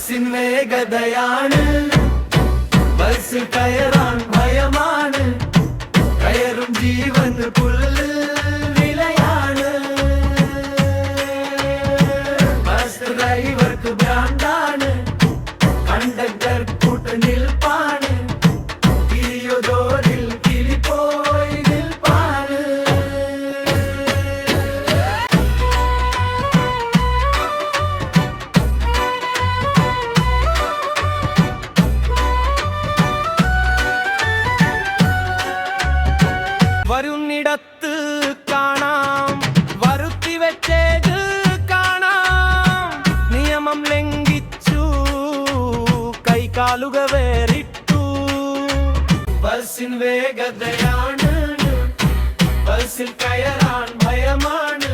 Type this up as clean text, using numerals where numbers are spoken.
ബസ്സിൻ വേഗതയാണ്, ബസ് കയറാൻ ഭയമാണ്, കയറും ജീവന് പുല്ല് വിലയാണ്. ബസ് ഡ്രൈവർക്ക് ഭ്രാന്താണ്, കണ്ടക്ടർ കൂട്ടുനിൽപ്പാണ്, കിളിയൊതോരിൽ കിളിപ്പോയി നിൽപ്പാണ്. വരുന്നിടത്ത് കാണാം, വരുത്തി വെച്ചത് കാണാം, നിയമം ലംഘിച്ചു കൈകാലുക വേറിട്ടു. ബസ്സിൻ വേഗതയാണ്, ബസ്സിൽ കയറാൻ ഭയമാണ്,